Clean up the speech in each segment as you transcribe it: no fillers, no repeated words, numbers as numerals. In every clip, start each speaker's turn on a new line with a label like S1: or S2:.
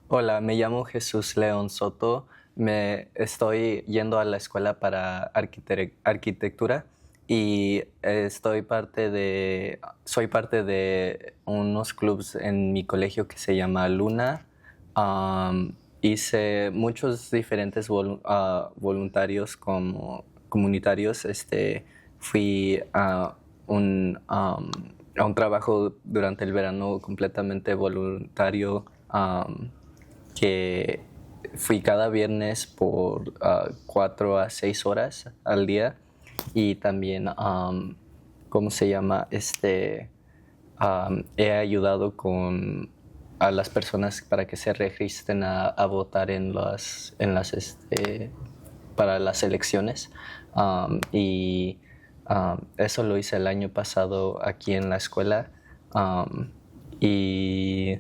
S1: Hola, me llamo Jesús León Soto. Me estoy yendo a la escuela para arquitectura y soy parte de unos clubs en mi colegio que se llama Luna. Hice muchos diferentes voluntarios como comunitarios. Fui a un trabajo durante el verano completamente voluntario. Que fui cada viernes por 4 a 6 horas al día y también, ¿cómo se llama? He ayudado a las personas para que se registren a votar para las elecciones. Eso lo hice el año pasado aquí en la escuela. Y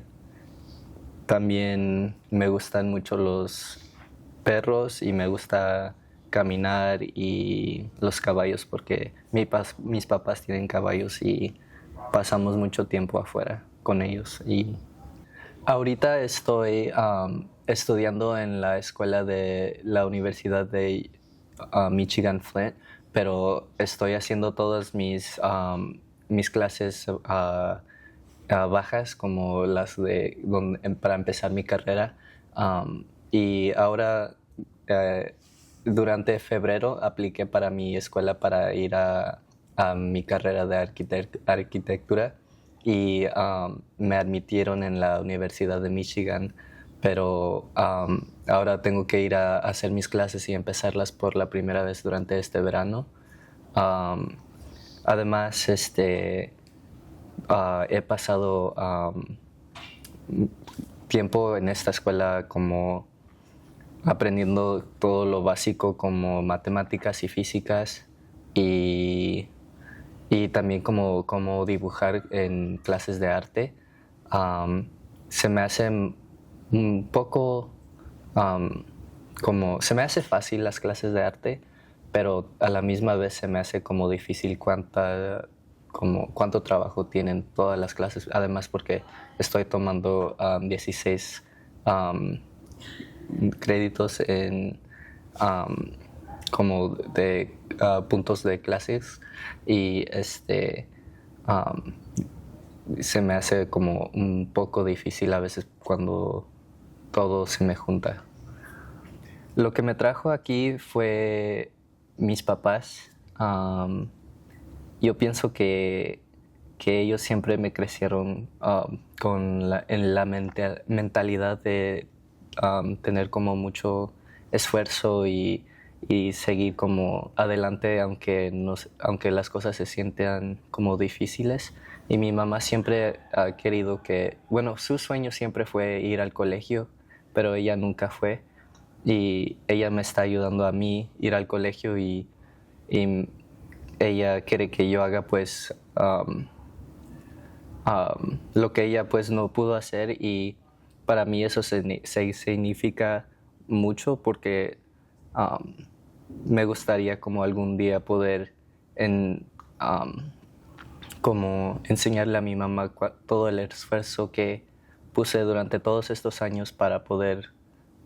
S1: también me gustan mucho los perros y me gusta caminar y los caballos porque mis papás tienen caballos y pasamos mucho tiempo afuera con ellos. Y ahorita estoy estudiando en la escuela de la Universidad de Michigan Flint, pero estoy haciendo todas mis clases bajas como para empezar mi carrera. Y ahora, eh, durante febrero, apliqué para mi escuela para ir a mi carrera de arquitectura y me admitieron en la Universidad de Michigan, pero ahora tengo que ir a hacer mis clases y empezarlas por la primera vez durante este verano. Um, Además, he pasado tiempo en esta escuela como aprendiendo todo lo básico como matemáticas y físicas y, y también como dibujar en clases de arte. Se me hace un poco um, se me hace fácil las clases de arte, pero a la misma vez se me hace como difícil cuánto trabajo tienen todas las clases, además porque estoy tomando 16 um, créditos en um, como de puntos de clases y um, se me hace como un poco difícil a veces cuando todo se me junta. Lo que me trajo aquí fue mis papás. Yo pienso que ellos siempre me crecieron en la mentalidad de tener como mucho esfuerzo y seguir como adelante aunque las cosas se sientan como difíciles. Y mi mamá siempre ha querido bueno, su sueño siempre fue ir al colegio, pero ella nunca fue. Y ella me está ayudando a mí ir al colegio y ella quiere que yo haga pues lo que ella pues no pudo hacer, y para mí eso significa mucho porque um, me gustaría como algún día poder um, como enseñarle a mi mamá todo el esfuerzo que puse durante todos estos años para poder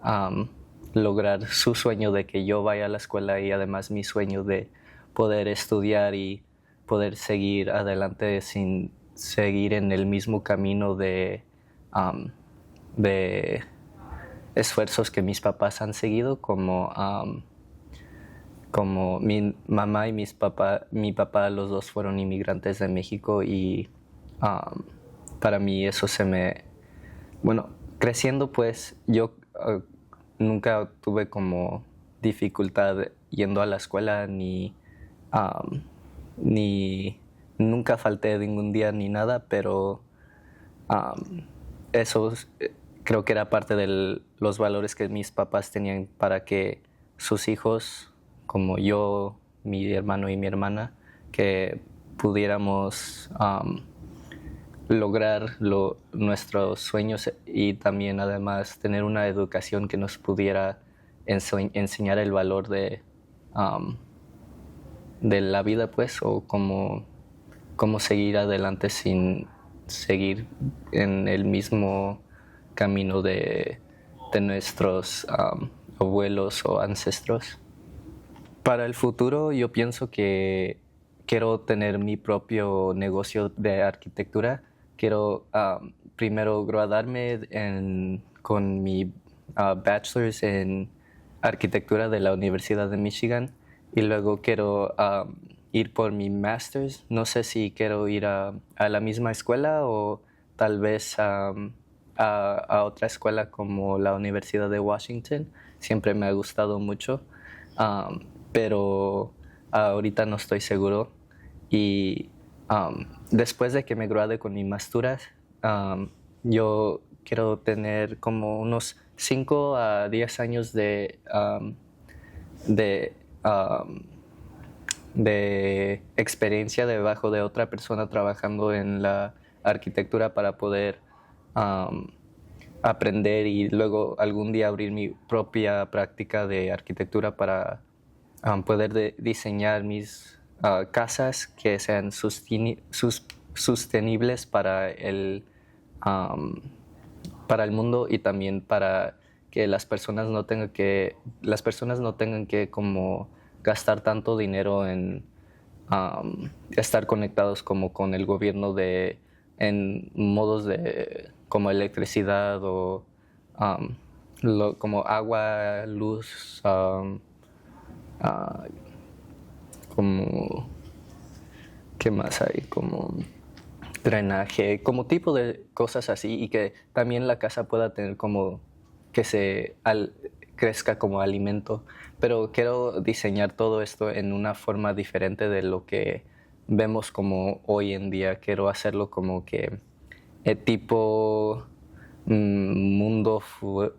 S1: um, lograr su sueño de que yo vaya a la escuela, y además mi sueño de poder estudiar y poder seguir adelante sin seguir en el mismo camino de esfuerzos que mis papás han seguido, como mi mamá y mi papá, los dos fueron inmigrantes de México, y para mí eso bueno, creciendo pues yo nunca tuve como dificultad yendo a la escuela, um, ni nunca falté ningún día ni nada, pero um, eso creo que era parte de los valores que mis papás tenían para que sus hijos, como yo, mi hermano y mi hermana, que pudiéramos lograr nuestros sueños, y también además tener una educación que nos pudiera enseñar el valor um, de la vida, pues, o cómo seguir adelante sin seguir en el mismo camino de nuestros abuelos o ancestros. Para el futuro yo pienso que quiero tener mi propio negocio de arquitectura. Quiero primero graduarme con mi bachelor's en arquitectura de la Universidad de Michigan y luego quiero ir por mi master's. No sé si quiero ir a la misma escuela o tal vez a otra escuela como la Universidad de Washington. Siempre me ha gustado mucho, pero ahorita no estoy seguro. Y después de que me gradúe con mi maestría, yo quiero tener como unos 5 a 10 años de, um, de experiencia debajo de otra persona trabajando en la arquitectura para poder aprender y luego algún día abrir mi propia práctica de arquitectura para poder diseñar mis casas que sean sostenibles para el mundo y también para que las personas no tengan que como gastar tanto dinero en estar conectados como con el gobierno en modos de como electricidad o como agua, luz, como ¿qué más hay? Como drenaje, como tipo de cosas así y que también la casa pueda tener como que crezca como alimento, pero quiero diseñar todo esto en una forma diferente de lo que vemos como hoy en día. Quiero hacerlo como que tipo mundo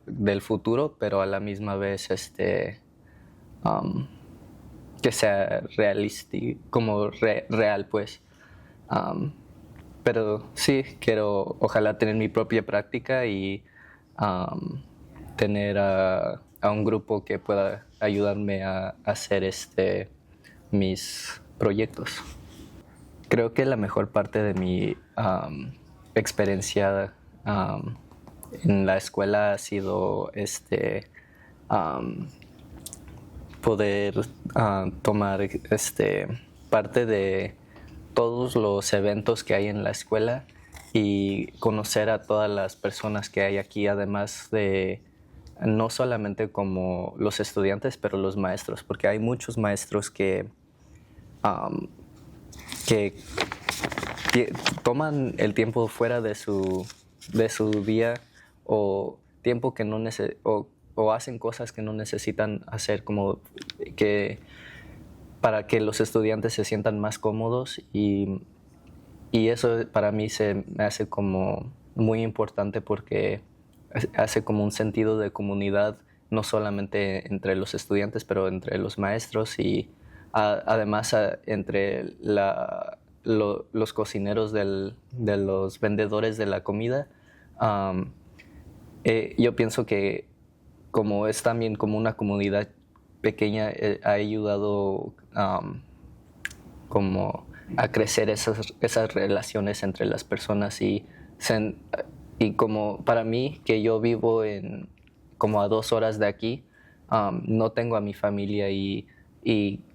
S1: del futuro, pero a la misma vez que sea realístico, como real pues. Pero sí, quiero ojalá tener mi propia práctica y tener a un grupo que pueda ayudarme a hacer mis proyectos. Creo que la mejor parte de mi experiencia en la escuela ha sido poder tomar parte de todos los eventos que hay en la escuela y conocer a todas las personas que hay aquí, además de no solamente como los estudiantes, pero los maestros, porque hay muchos maestros que que toman el tiempo fuera de su día o tiempo que no o hacen cosas que no necesitan hacer como que para que los estudiantes se sientan más cómodos y eso para mí se me hace como muy importante porque hace como un sentido de comunidad no solamente entre los estudiantes pero entre los maestros y además entre los cocineros de los vendedores de la comida. Yo pienso que como es también como una comunidad pequeña, ha ayudado como a crecer esas relaciones entre las personas y como para mí que yo vivo como a 2 horas de aquí, no tengo a mi familia y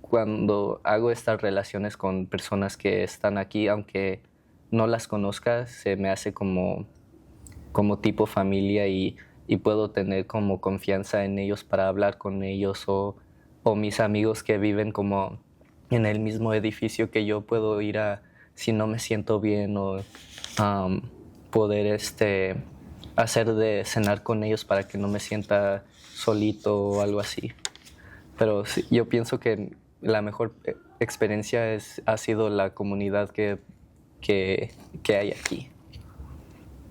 S1: cuando hago estas relaciones con personas que están aquí, aunque no las conozca, se me hace como tipo familia y puedo tener como confianza en ellos para hablar con ellos o mis amigos que viven como en el mismo edificio que yo puedo ir si no me siento bien o poder hacer de cenar con ellos para que no me sienta solito o algo así. Pero sí, yo pienso que la mejor experiencia ha sido la comunidad que hay aquí.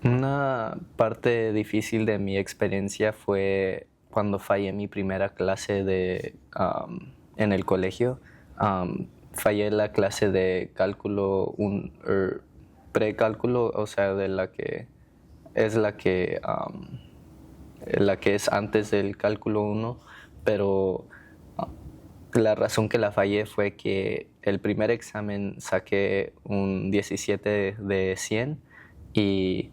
S1: Una parte difícil de mi experiencia fue cuando fallé mi primera clase en el colegio. Fallé la clase de cálculo, precálculo, o sea, de la que es la que es antes del cálculo 1, pero la razón que la fallé fue que el primer examen saqué un 17 de 100 y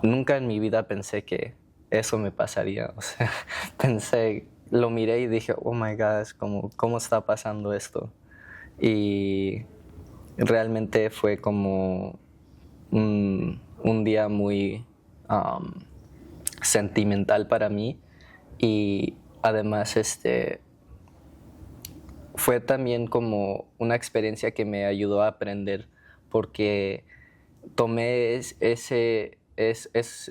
S1: nunca en mi vida pensé que eso me pasaría. O sea, lo miré y dije, oh my gosh, ¿cómo está pasando esto? Y realmente fue como un día muy sentimental para mí, y además fue también como una experiencia que me ayudó a aprender, porque tomé es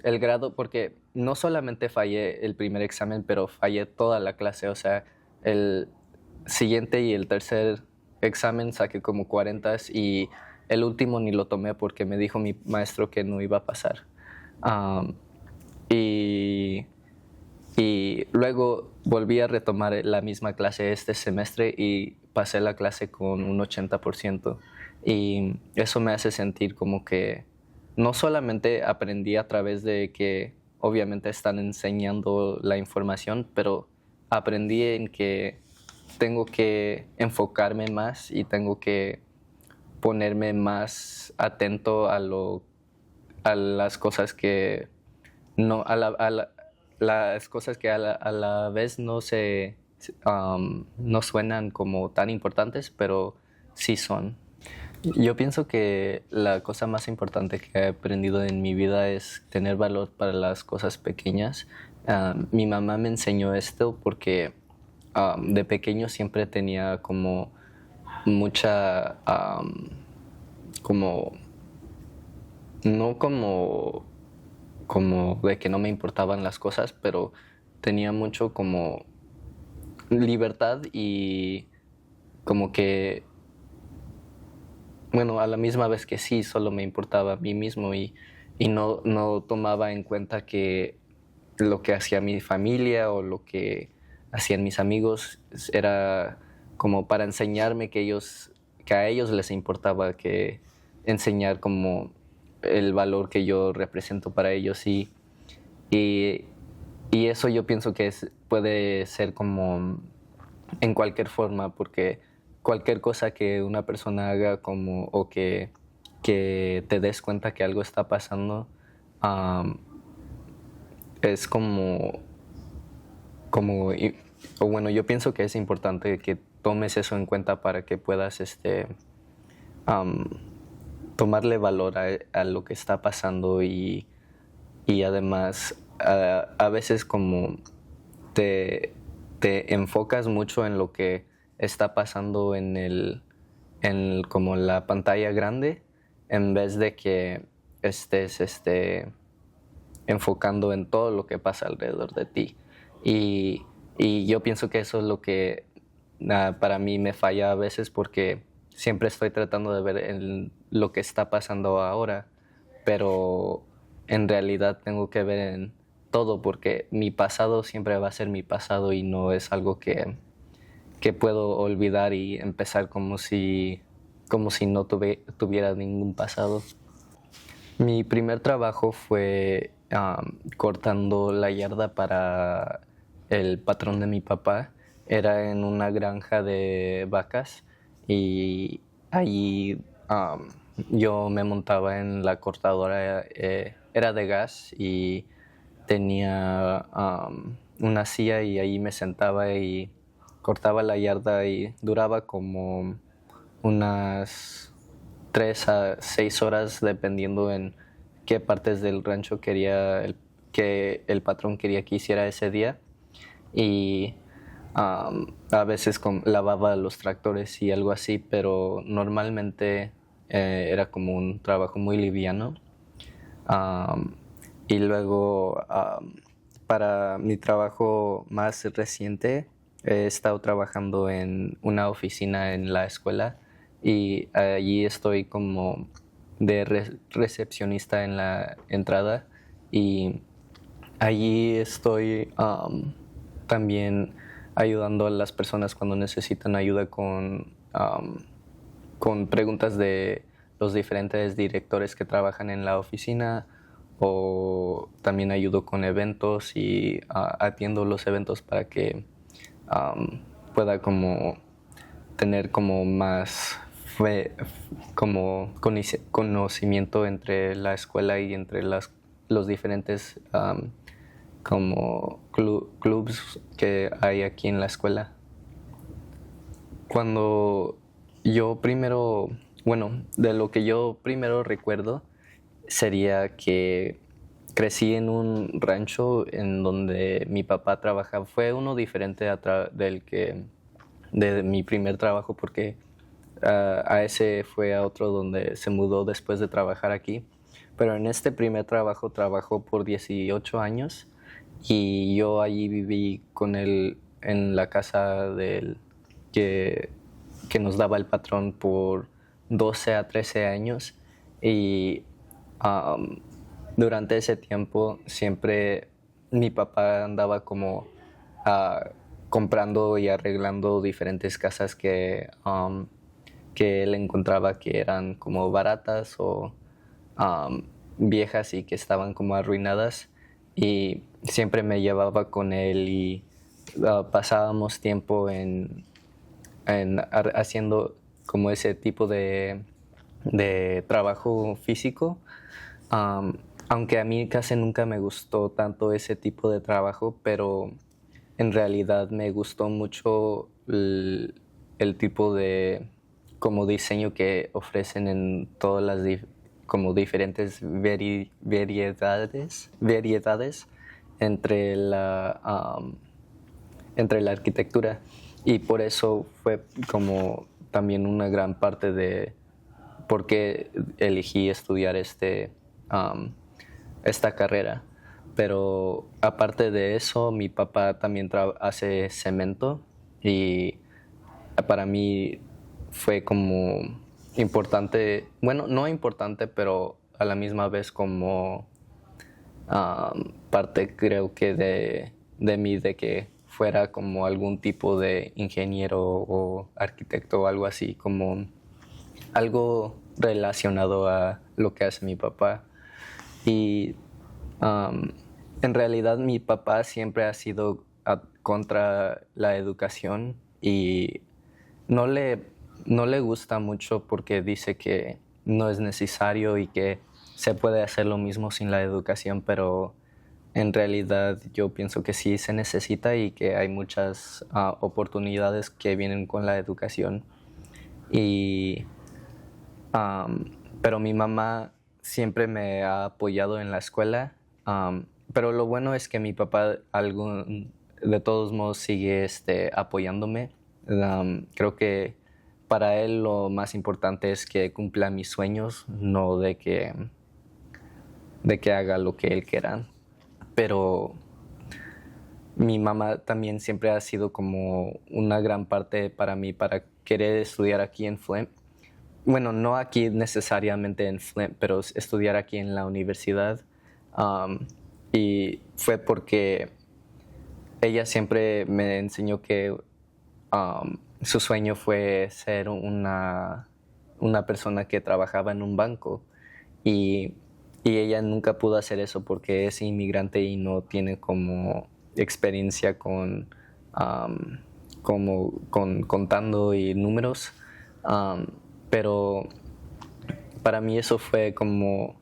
S1: el grado, porque no solamente fallé el primer examen, pero fallé toda la clase. O sea, el siguiente y el tercer examen saqué como 40, y el último ni lo tomé porque me dijo mi maestro que no iba a pasar. Um, y, y luego volví a retomar la misma clase este semestre y pasé la clase con un 80%. Y eso me hace sentir como que no solamente aprendí a través de que obviamente están enseñando la información, pero aprendí en que tengo que enfocarme más y tengo que ponerme más atento a las cosas que no las cosas que a la vez no suenan como tan importantes, pero sí son. Yo pienso que la cosa más importante que he aprendido en mi vida es tener valor para las cosas pequeñas. Mi mamá me enseñó esto porque de pequeño siempre tenía como mucha, como, no como de que no me importaban las cosas, pero tenía mucho como libertad, y como que, bueno, a la misma vez que sí, solo me importaba a mí mismo, y no tomaba en cuenta que lo que hacía mi familia o lo que hacían mis amigos era como para enseñarme que a ellos les importaba, que enseñar como el valor que yo represento para ellos, y, y eso yo pienso que puede ser como en cualquier forma, porque cualquier cosa que una persona haga o que te des cuenta que algo está pasando, um, es o bueno, yo pienso que es importante que tomes eso en cuenta para que puedas um, tomarle valor a lo que está pasando, y además a veces como te, te enfocas mucho en lo que está pasando en como la pantalla grande, en vez de que estés enfocando en todo lo que pasa alrededor de ti. Y, y yo pienso que eso es lo que para mí me falla a veces, porque siempre estoy tratando de ver lo que está pasando ahora, pero en realidad tengo que ver en todo, porque mi pasado siempre va a ser mi pasado y no es algo que puedo olvidar y empezar como si no tuviera ningún pasado. Mi primer trabajo fue cortando la yarda para el patrón de mi papá. Era en una granja de vacas, y allí yo me montaba en la cortadora. Era de gas y tenía una silla, y ahí me sentaba y cortaba la yarda, y duraba como unas 3 a 6 horas dependiendo en qué partes del rancho que el patrón quería que hiciera ese día. Y a veces lavaba los tractores y algo así, pero normalmente era como un trabajo muy liviano. Y luego para mi trabajo más reciente he estado trabajando en una oficina en la escuela, y allí estoy como de recepcionista en la entrada, y allí estoy también ayudando a las personas cuando necesitan ayuda con preguntas de los diferentes directores que trabajan en la oficina, o también ayudo con eventos y atiendo los eventos para que pueda como tener como más como conocimiento entre la escuela y entre los diferentes como clubs que hay aquí en la escuela. Cuando yo primero, bueno, de lo que yo primero recuerdo sería que crecí en un rancho en donde mi papá trabajaba. Fue uno diferente del que de mi primer trabajo porque a ese fue a otro donde se mudó después de trabajar aquí. Pero en este primer trabajo trabajó por 18 años y yo allí viví con él en la casa que, que nos daba el patrón por 12 a 13 años y um, durante ese tiempo siempre mi papá andaba como uh, comprando y arreglando diferentes casas que él encontraba que eran como baratas o um, viejas y que estaban como arruinadas y siempre me llevaba con él y pasábamos tiempo haciendo como ese tipo de trabajo físico. Um, Aunque a mí casi nunca me gustó tanto ese tipo de trabajo, pero en realidad me gustó mucho el tipo de como diseño que ofrecen en todas las como diferentes variedades entre la arquitectura y por eso fue como también una gran parte de por qué elegí estudiar esta carrera. Pero aparte de eso, mi papá también hace cemento y para mí fue como importante, bueno, no importante, pero a la misma vez como parte creo que de mí de que fuera como algún tipo de ingeniero o arquitecto o algo así, como algo relacionado a lo que hace mi papá. Y en realidad mi papá siempre ha sido contra la educación y no le, no le gusta mucho porque dice que no es necesario y que se puede hacer lo mismo sin la educación, pero en realidad yo pienso que sí se necesita y que hay muchas oportunidades que vienen con la educación. Y pero mi mamá siempre me ha apoyado en la escuela. Pero lo bueno es que mi papá de todos modos sigue apoyándome. Creo que para él lo más importante es que cumpla mis sueños, no de que haga lo que él quiera. Pero mi mamá también siempre ha sido como una gran parte para mí para querer estudiar aquí en Flint. Bueno, no aquí necesariamente en Flint, pero estudiar aquí en la universidad. Um, y fue porque ella siempre me enseñó que su sueño fue ser una persona que trabajaba en un banco. Y, y ella nunca pudo hacer eso porque es inmigrante y no tiene como experiencia con contando y números. Pero para mí eso fue como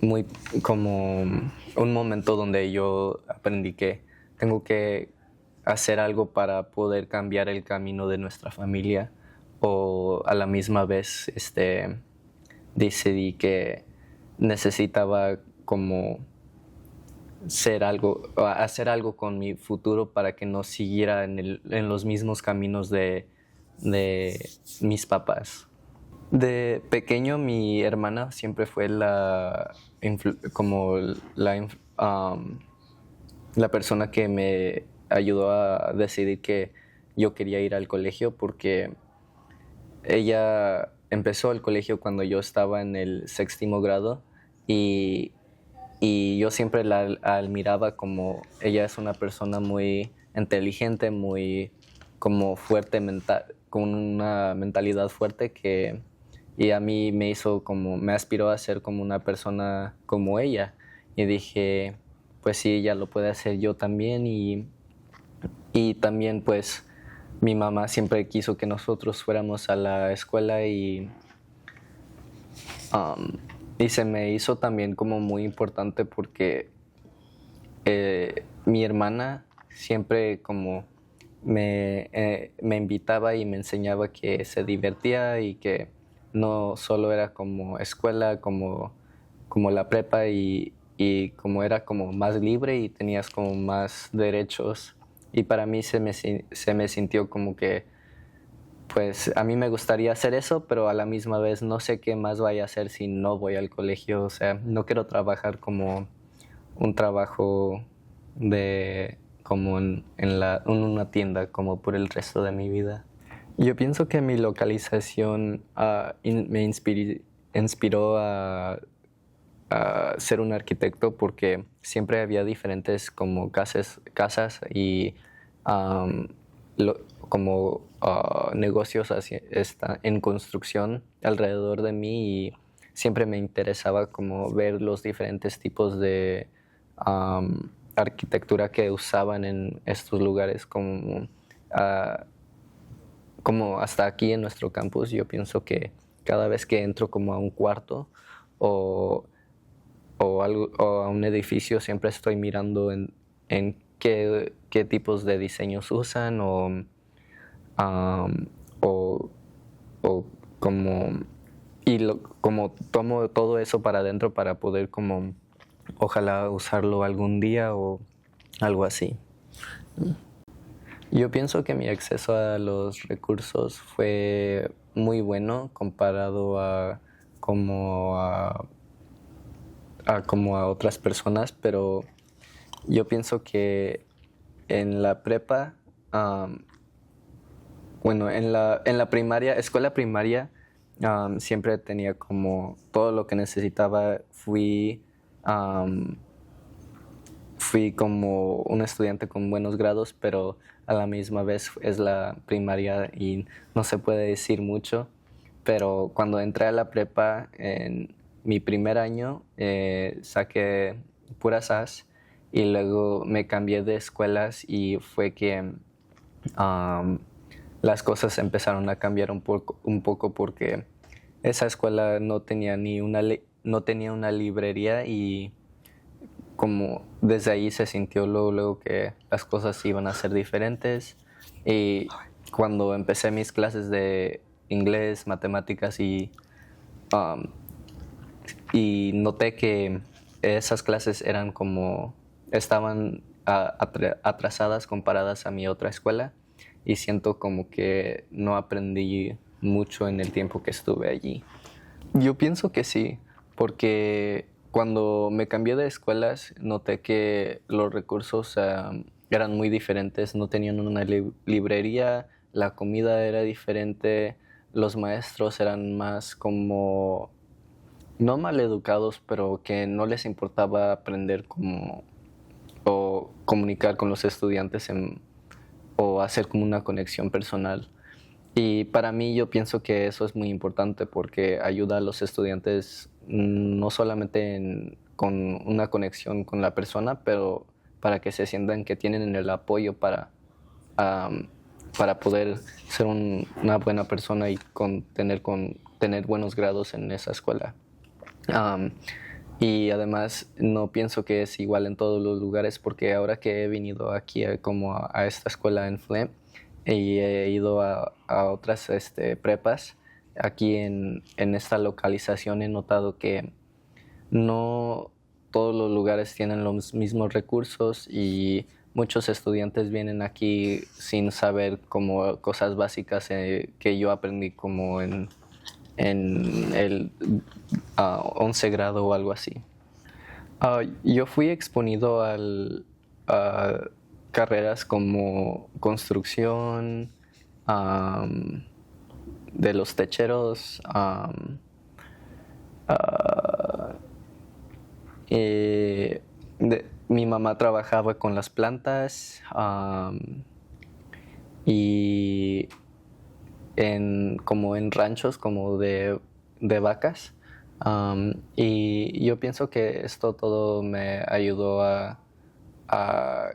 S1: muy como un momento donde yo aprendí que tengo que hacer algo para poder cambiar el camino de nuestra familia o a la misma vez decidí que necesitaba como hacer algo con mi futuro para que no siguiera en los mismos caminos de mis papás. De pequeño mi hermana siempre fue como la persona que me ayudó a decidir que yo quería ir al colegio porque ella empezó el colegio cuando yo estaba en el séptimo grado y, y yo siempre la admiraba como ella es una persona muy inteligente, muy como fuerte con una mentalidad fuerte y a mí me aspiró a ser como una persona como ella y dije pues sí, ella lo puede hacer yo también y también pues mi mamá siempre quiso que nosotros fuéramos a la escuela y se me hizo también como muy importante porque mi hermana siempre como me invitaba y me enseñaba que se divertía y que no solo era como escuela, como la prepa y como era como más libre y tenías como más derechos. Y para mí se me sintió como que, pues a mí me gustaría hacer eso, pero a la misma vez no sé qué más vaya a hacer si no voy al colegio. O sea, no quiero trabajar como un trabajo de como en una tienda como por el resto de mi vida. Yo pienso que mi localización inspiró a ser un arquitecto porque siempre había diferentes como y um, como negocios en construcción alrededor de mí y siempre me interesaba como ver los diferentes tipos de arquitectura que usaban en estos lugares ah, como hasta aquí en nuestro campus. Yo pienso que cada vez que entro como a un cuarto o o a un edificio siempre estoy mirando en qué tipos de diseños usan um, o, o como como tomo todo eso para adentro para poder como ojalá usarlo algún día o algo así. Yo pienso que mi acceso a los recursos fue muy bueno comparado como como a otras personas, pero yo pienso que en la prepa, bueno, en la primaria, escuela primaria, siempre tenía como todo lo que necesitaba. Fui como un estudiante con buenos grados, pero a la misma vez es la primaria y no se puede decir mucho. Pero cuando entré a la prepa, en mi primer año, saqué puras As y luego me cambié de escuelas y fue que um, las cosas empezaron a cambiar un poco porque esa escuela no tenía no tenía una librería y como desde ahí se sintió luego que las cosas iban a ser diferentes y cuando empecé mis clases de inglés, matemáticas um, y noté que esas clases eran como estaban atrasadas comparadas a mi otra escuela y siento como que no aprendí mucho en el tiempo que estuve allí. Yo pienso que sí, porque cuando me cambié de escuelas noté que los recursos eran muy diferentes, no tenían una librería, la comida era diferente, los maestros eran más como, no mal educados, pero que no les importaba aprender como o comunicar con los estudiantes o hacer como una conexión personal. Y para mí yo pienso que eso es muy importante porque ayuda a los estudiantes no solamente con una conexión con la persona, pero para que se sientan que tienen el apoyo um, para poder ser una buena persona y tener buenos grados en esa escuela. Um, y además no pienso que es igual en todos los lugares porque ahora que he venido aquí como a esta escuela en FLE y he ido a otras prepas, aquí en esta localización he notado que no todos los lugares tienen los mismos recursos y muchos estudiantes vienen aquí sin saber como cosas básicas que yo aprendí como en el 11 grado o algo así. Yo fui exponido a carreras como construcción, de los techeros, ah, mi mamá trabajaba con las plantas y como en ranchos como de vacas. Y yo pienso que esto todo me ayudó a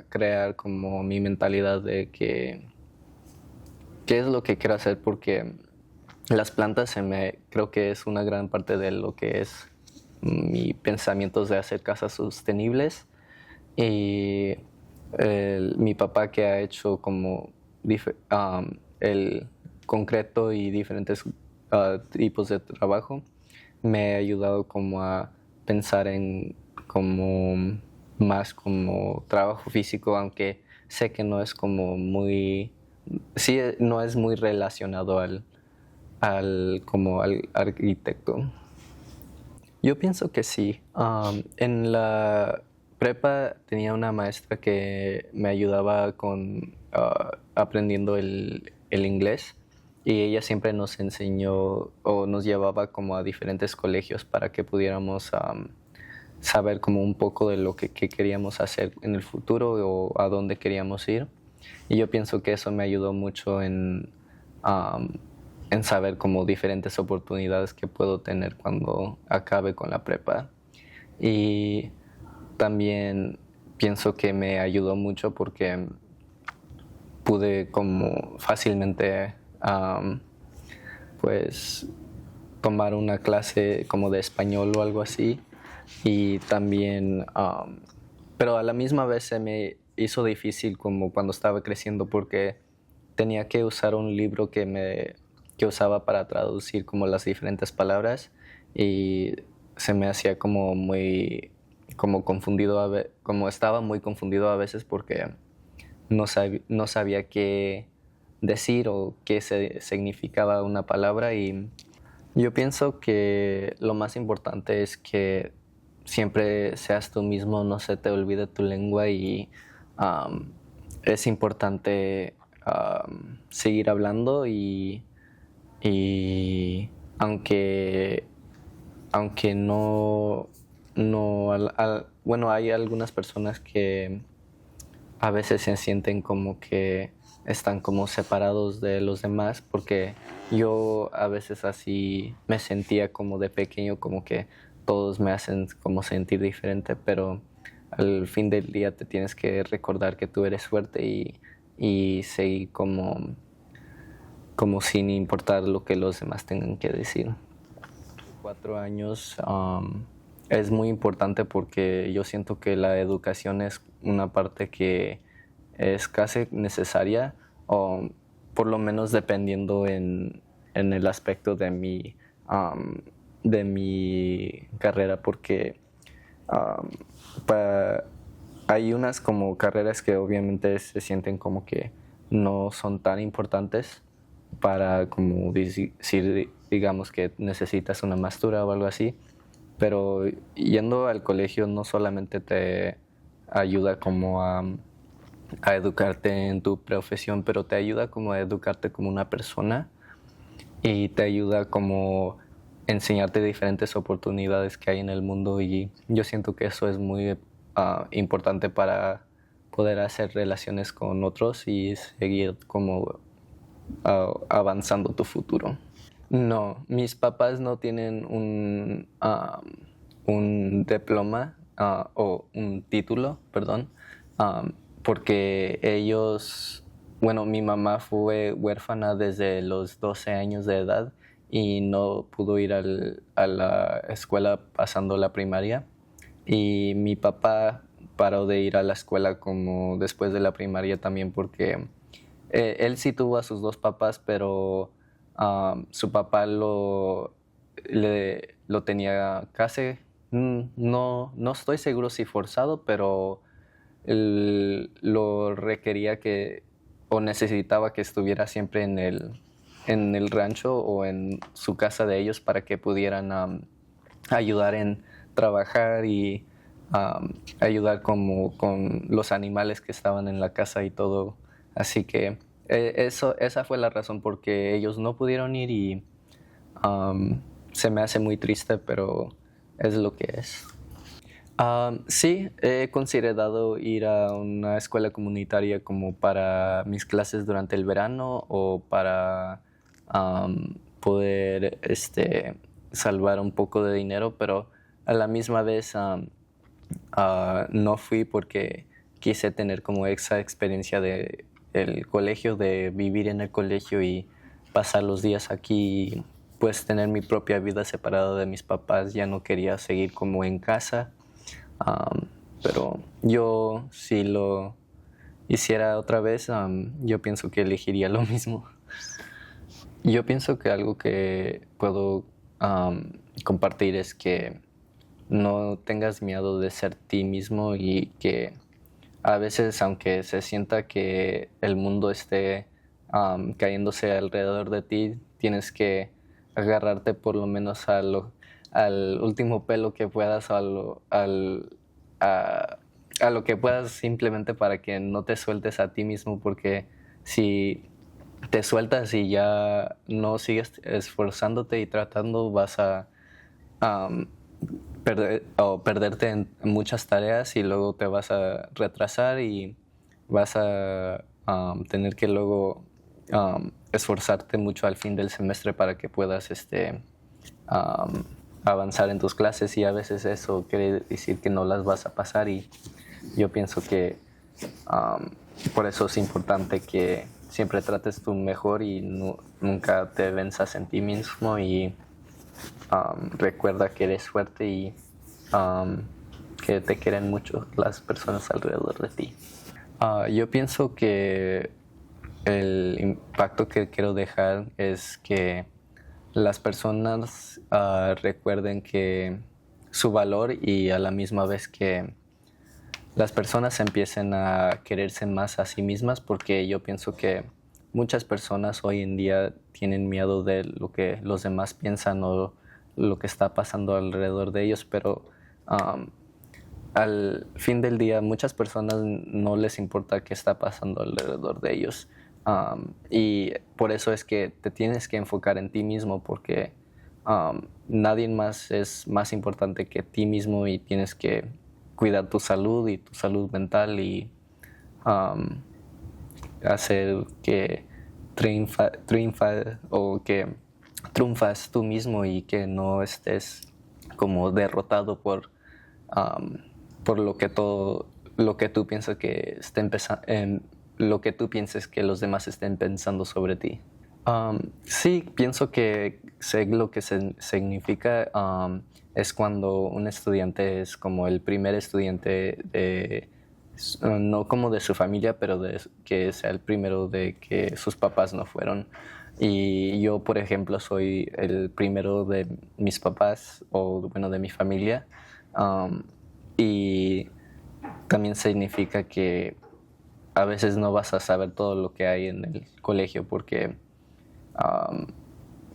S1: crear como mi mentalidad de que qué es lo que quiero hacer porque las plantas creo que es una gran parte de lo que es mi pensamiento de hacer casas sostenibles y mi papá que ha hecho como el concreto y diferentes tipos de trabajo me ha ayudado como a pensar en como más como trabajo físico, aunque sé que no es como muy, sí, no es muy relacionado al arquitecto. Yo pienso que sí. En la prepa tenía una maestra que me ayudaba con aprendiendo el inglés y ella siempre nos enseñó o nos llevaba como a diferentes colegios para que pudiéramos saber como un poco de lo que queríamos hacer en el futuro o a dónde queríamos ir. Y yo pienso que eso me ayudó mucho um, en saber como diferentes oportunidades que puedo tener cuando acabe con la prepa. Y también pienso que me ayudó mucho porque pude como fácilmente pues tomar una clase como de español o algo así y también pero a la misma vez se me hizo difícil como cuando estaba creciendo porque tenía que usar un libro que usaba para traducir como las diferentes palabras y se me hacía como muy como confundido como estaba muy confundido a veces porque no sabía qué decir o qué significaba una palabra y yo pienso que lo más importante es que siempre seas tú mismo, no se te olvide tu lengua y um, es importante seguir hablando y aunque, aunque no bueno, hay algunas personas que a veces se sienten como que están como separados de los demás porque yo a veces así me sentía como de pequeño, como que todos me hacen como sentir diferente, pero al fin del día te tienes que recordar que tú eres fuerte y seguir como sin importar lo que los demás tengan que decir. 4 años es muy importante porque yo siento que la educación es una parte que es casi necesaria, o por lo menos dependiendo en el aspecto de mi carrera, porque um, pa- hay unas como carreras que obviamente se sienten como que no son tan importantes para como decir, digamos que necesitas una maestría o algo así, pero yendo al colegio no solamente te ayuda como a educarte en tu profesión, pero te ayuda como a educarte como una persona y te ayuda como enseñarte diferentes oportunidades que hay en el mundo y yo siento que eso es muy importante para poder hacer relaciones con otros y seguir como avanzando tu futuro. No, mis papás no tienen un diploma o un título, perdón, porque ellos, bueno, mi mamá fue huérfana desde los 12 años de edad y no pudo ir a la escuela pasando la primaria. Y mi papá paró de ir a la escuela como después de la primaria también porque él sí tuvo a sus dos papás, pero su papá lo tenía casi, no estoy seguro si forzado, pero él lo requería o necesitaba que estuviera siempre en el rancho o en su casa de ellos para que pudieran ayudar en trabajar y ayudar como con los animales que estaban en la casa y todo. Así que esa fue la razón por que ellos no pudieron ir y se me hace muy triste, pero es lo que es. Sí, he considerado ir a una escuela comunitaria como para mis clases durante el verano o para poder salvar un poco de dinero, pero a la misma vez no fui porque quise tener como esa experiencia de el colegio, de vivir en el colegio y pasar los días aquí, y, pues tener mi propia vida separada de mis papás. Ya no quería seguir como en casa, pero Yo, si lo hiciera otra vez, yo pienso que elegiría lo mismo. Yo pienso que algo que puedo compartir es que no tengas miedo de ser ti mismo y que a veces, aunque se sienta que el mundo esté cayéndose alrededor de ti, tienes que agarrarte por lo menos al último pelo que puedas, a, a lo que puedas simplemente para que no te sueltes a ti mismo, porque si te sueltas y ya no sigues esforzándote y tratando, vas a um, perderte en muchas tareas y luego te vas a retrasar y vas a tener que luego esforzarte mucho al fin del semestre para que puedas um, avanzar en tus clases, y a veces eso quiere decir que no las vas a pasar, y yo pienso que um, por eso es importante que siempre trates tu mejor y nunca te venzas en ti mismo, y recuerda que eres fuerte y que te quieren mucho las personas alrededor de ti. Yo pienso que el impacto que quiero dejar es que las personas recuerden que su valor, y a la misma vez que las personas empiecen a quererse más a sí mismas, porque yo pienso que muchas personas hoy en día tienen miedo de lo que los demás piensan o lo que está pasando alrededor de ellos, pero al fin del día muchas personas no les importa qué está pasando alrededor de ellos, y por eso es que te tienes que enfocar en ti mismo, porque nadie más es más importante que ti mismo, y tienes que cuidar tu salud y tu salud mental, y um, hacer que triunfa o que triunfas tú mismo y que no estés como derrotado um, por lo que tú piensas que lo que tú pienses que los demás estén pensando sobre ti. Sí, pienso que sé lo que significa. Es cuando un estudiante es como el primer estudiante no como de su familia, pero que sea el primero de que sus papás no fueron. Y yo, por ejemplo, soy el primero de mis papás, o bueno, de mi familia. Y también significa que a veces no vas a saber todo lo que hay en el colegio, porque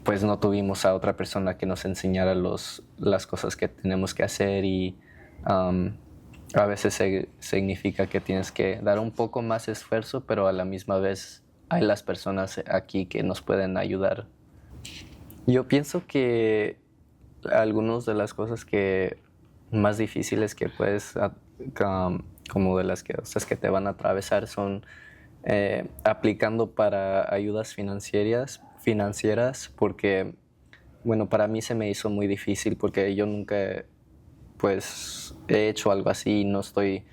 S1: pues no tuvimos a otra persona que nos enseñara las cosas que tenemos que hacer, y a veces significa que tienes que dar un poco más esfuerzo, pero a la misma vez hay las personas aquí que nos pueden ayudar. Yo pienso que algunas de las cosas que más difíciles que puedes, como de las cosas que te van a atravesar, son aplicando para ayudas financieras, porque, bueno, para mí se me hizo muy difícil porque yo nunca, pues, he hecho algo así, y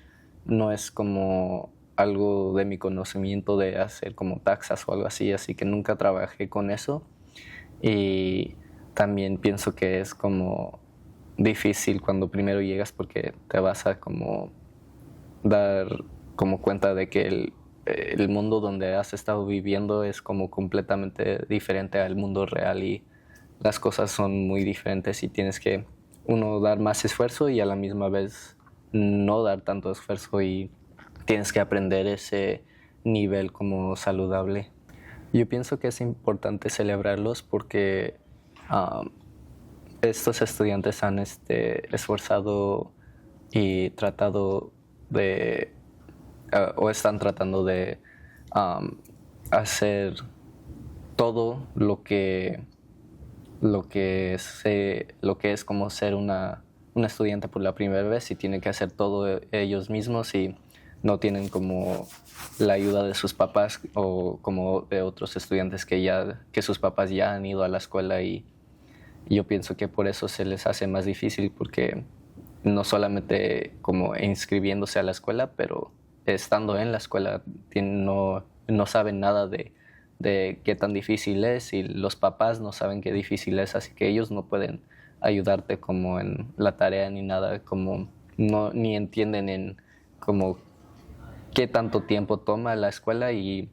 S1: no es como algo de mi conocimiento de hacer como taxas o algo así, así que nunca trabajé con eso. Y también pienso que es como difícil cuando primero llegas, porque te vas a como dar como cuenta de que el mundo donde has estado viviendo es como completamente diferente al mundo real, y las cosas son muy diferentes, y tienes que uno dar más esfuerzo y a la misma vez no dar tanto esfuerzo, y tienes que aprender ese nivel como saludable. Yo pienso que es importante celebrarlos porque um, estos estudiantes han esforzado y tratado de, o están tratando de um, hacer todo lo que es como ser una estudiante por la primera vez, y tienen que hacer todo ellos mismos, y no tienen como la ayuda de sus papás o como de otros estudiantes que sus papás ya han ido a la escuela, y yo pienso que por eso se les hace más difícil, porque no solamente como inscribiéndose a la escuela, pero estando en la escuela no saben nada de qué tan difícil es, y los papás no saben qué difícil es, así que ellos no pueden ayudarte como en la tarea ni nada, como no, ni entienden en como qué tanto tiempo toma la escuela y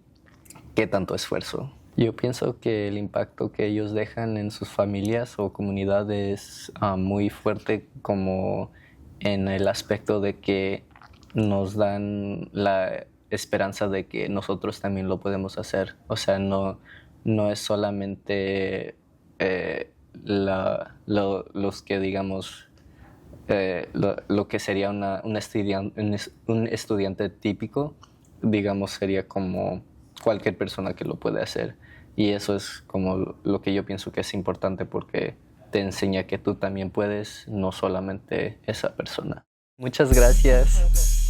S1: qué tanto esfuerzo. Yo pienso que el impacto que ellos dejan en sus familias o comunidades es muy fuerte, como en el aspecto de que nos dan la esperanza de que nosotros también lo podemos hacer. O sea, no es solamente los que digamos lo que sería un estudiante típico, digamos, sería como cualquier persona que lo puede hacer. Y eso es como lo que yo pienso que es importante, porque te enseña que tú también puedes, no solamente esa persona. Muchas gracias.